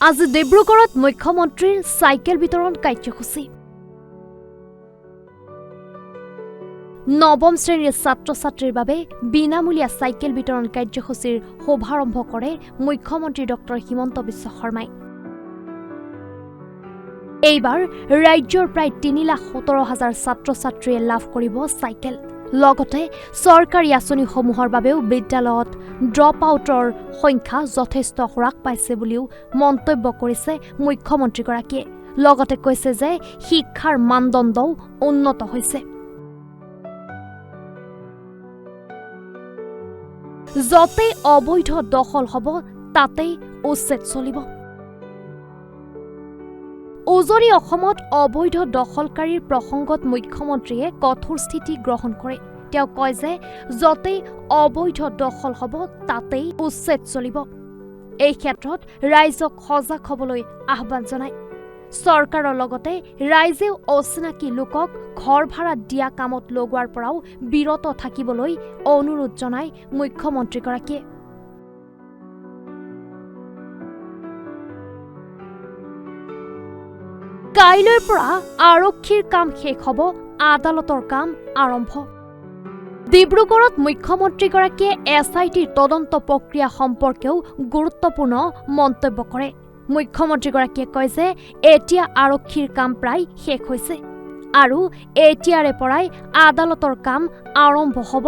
আজি ডিব্ৰুগড়ত মুখ্যমন্ত্ৰীৰ চাইকেল বিতৰণ কাৰ্যসূচী। নৱম শ্ৰেণীৰ ছাত্ৰ-ছাত্ৰীৰ বাবে বিনামূলীয়া চাইকেল বিতৰণ কাৰ্যসূচীৰ শুভাৰম্ভ কৰে মুখ্যমন্ত্ৰী ডক্টৰ হিমন্ত বিশ্ব শৰ্মাই। এইবাৰ ৰাজ্যৰ প্ৰায় ৩,১৭,০০০ ছাত্ৰ-ছাত্ৰীয়ে লাভ কৰিব চাইকেল। লগতে চৰকাৰী আঁচনিসমূহৰ বাবেও বিদ্যালয়ত ড্ৰপ আউটৰ সংখ্যা যথেষ্ট হ্ৰাস পাইছে বুলিও মন্তব্য কৰিছে মুখ্যমন্ত্ৰীগৰাকীয়ে। লগতে কৈছে যে শিক্ষাৰ মানদণ্ডও উন্নত হৈছে। য'তেই অবৈধ দখল হ'ব তাতেই উচ্ছেদ চলিব। উজনি অসমত অবৈধ দখলকাৰীৰ প্ৰসংগত মুখ্যমন্ত্ৰীয়ে কঠোৰ স্থিতি গ্ৰহণ কৰে। তেওঁ কয় যে য'তেই অবৈধ দখল হ'ব তাতেই উচ্ছেদ চলিব। এই ক্ষেত্ৰত ৰাইজক সজাগ হ'বলৈ আহ্বান জনায়। চৰকাৰৰ লগতে ৰাইজেও অচিনাকি লোকক ঘৰ ভাড়া দিয়া কামত লগোৱাৰ পৰাও বিৰত থাকিবলৈ অনুৰোধ জনায় মুখ্যমন্ত্ৰীগৰাকীয়ে। কাইলৈৰ পৰা আৰক্ষীৰ কাম শেষ হ'ব, আদালতৰ কাম আৰম্ভ। ডিব্ৰুগড়ত মুখ্যমন্ত্ৰীগৰাকীয়ে SITৰ তদন্ত প্ৰক্ৰিয়া সম্পৰ্কেও গুৰুত্বপূৰ্ণ মন্তব্য কৰে। মুখ্যমন্ত্ৰীগৰাকীয়ে কয় যে এতিয়া আৰক্ষীৰ কাম প্ৰায় শেষ হৈছে আৰু এতিয়াৰে পৰাই আদালতৰ কাম আৰম্ভ হ'ব।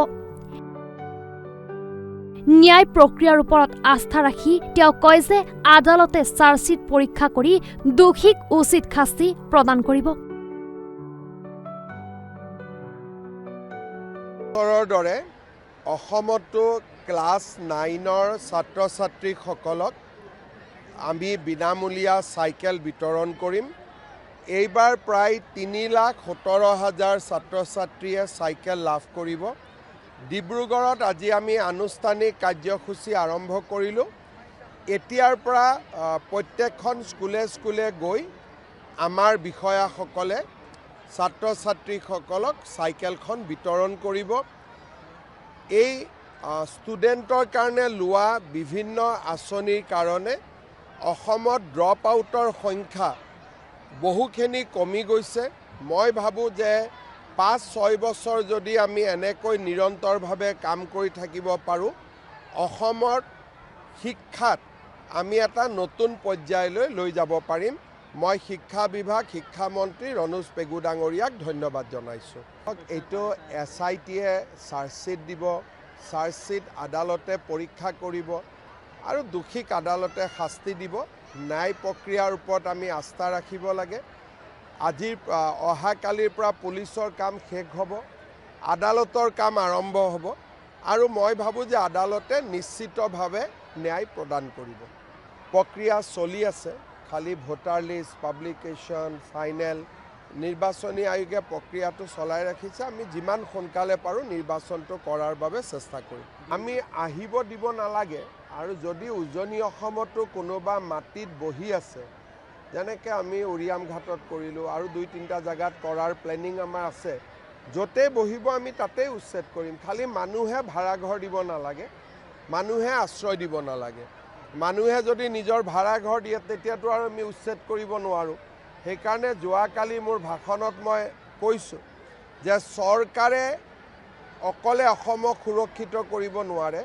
ন্যায় প্ৰক্ৰিয়াৰ ওপৰত আস্থা ৰাখি তেওঁ কয় যে আদালতে চাৰ্জশ্বিট পৰীক্ষা কৰি দোষীক উচিত শাস্তি প্ৰদান কৰিব। দৰে অসমতো ক্লাছ 9ৰ ছাত্ৰ-ছাত্ৰীসকলক আমি বিনামূলীয়া চাইকেল বিতৰণ কৰিম। এইবাৰ প্ৰায় ৩,১৭,০০০ ছাত্ৰ-ছাত্ৰীয়ে চাইকেল লাভ কৰিব। ডিব্ৰুগড়ত আজি আমি আনুষ্ঠানিক কাৰ্যসূচী আৰম্ভ কৰিলোঁ। এতিয়াৰ পৰা প্ৰত্যেকখন স্কুলে গৈ আমাৰ বিষয়াসকলে ছাত্ৰ-ছাত্ৰীসকলক চাইকেলখন বিতৰণ কৰিব। এই ষ্টুডেণ্টৰ কাৰণে লোৱা বিভিন্ন আঁচনিৰ কাৰণে অসমত ড্ৰপ আউটৰ সংখ্যা বহুখিনি কমি গৈছে। মই ভাবোঁ যে ৫-৬ বছৰ যদি আমি এনেকৈ নিৰন্তৰভাৱে কাম কৰি থাকিব পাৰোঁ, অসমৰ শিক্ষাত আমি এটা নতুন পৰ্যায়লৈ লৈ যাব পাৰিম। মই শিক্ষা বিভাগ, শিক্ষামন্ত্ৰী ৰণোজ পেগু ডাঙৰীয়াক ধন্যবাদ জনাইছোঁ। এইটো SITয়ে চাৰ্জশ্বিট দিব, চাৰ্জশ্বিট আদালতে পৰীক্ষা কৰিব আৰু দোষীক আদালতে শাস্তি দিব। ন্যায় প্ৰক্ৰিয়াৰ ওপৰত আমি আস্থা ৰাখিব লাগে। অহাকালিৰ পৰা পুলিচৰ কাম শেষ হ'ব, আদালতৰ কাম আৰম্ভ হ'ব আৰু মই ভাবোঁ যে আদালতে নিশ্চিতভাৱে ন্যায় প্ৰদান কৰিব। প্ৰক্ৰিয়া চলি আছে, খালি ভোটাৰ লিষ্ট, পাব্লিকেশ্যন, ফাইনেল নিৰ্বাচনী আয়োগে প্ৰক্ৰিয়াটো চলাই ৰাখিছে। আমি যিমান সোনকালে পাৰোঁ নিৰ্বাচনটো কৰাৰ বাবে চেষ্টা কৰিম। আমি আহিব দিব নালাগে আৰু যদি উজনি অসমতো কোনোবা মাটিত বহি আছে, যেনেকৈ আমি উৰিয়াম ঘাটত কৰিলোঁ আৰু 2-3টা জেগাত কৰাৰ প্লেনিং আমাৰ আছে, য'তেই বহিব আমি তাতেই উচ্ছেদ কৰিম। খালি মানুহে ভাড়াঘৰ দিব নালাগে, মানুহে আশ্ৰয় দিব নালাগে। মানুহে যদি নিজৰ ভাড়াঘৰ দিয়ে তেতিয়াতো আৰু আমি উচ্ছেদ কৰিব নোৱাৰোঁ। সেইকাৰণে যোৱাকালি মোৰ ভাষণত মই কৈছোঁ যে চৰকাৰে অকলে অসমক সুৰক্ষিত কৰিব নোৱাৰে,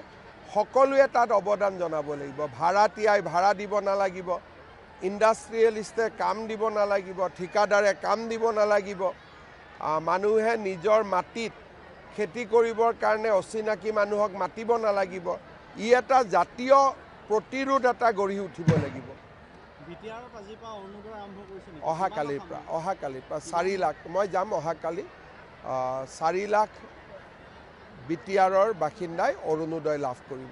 সকলোৱে তাত অৱদান জনাব লাগিব। ভাড়াতীয়াই ভাড়া দিব নালাগিব, ইণ্ডাষ্ট্ৰিয়েলিষ্টে কাম দিব নালাগিব, ঠিকাদাৰে কাম দিব নালাগিব। মানুহে নিজৰ মাটিত খেতি কৰিবৰ কাৰণে অচিনাকি মানুহক মাতিব নালাগিব। ই এটা জাতীয় প্ৰতিৰোধ এটা গঢ়ি উঠিব লাগিব। অহাকালিৰ পৰা 4 লাখ, মই যাম অহাকালি, 4 লাখ BTRৰ বাসিন্দাই অৰুণোদয় লাভ কৰিব।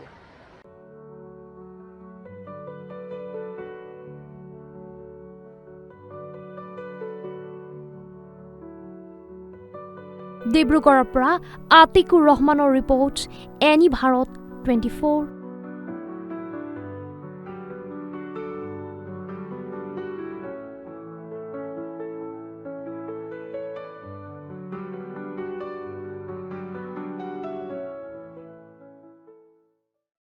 ডিব্ৰুগড়ৰ পৰা আতিকুৰ ৰহমানৰ ৰিপৰ্ট, এনি ভাৰত 24।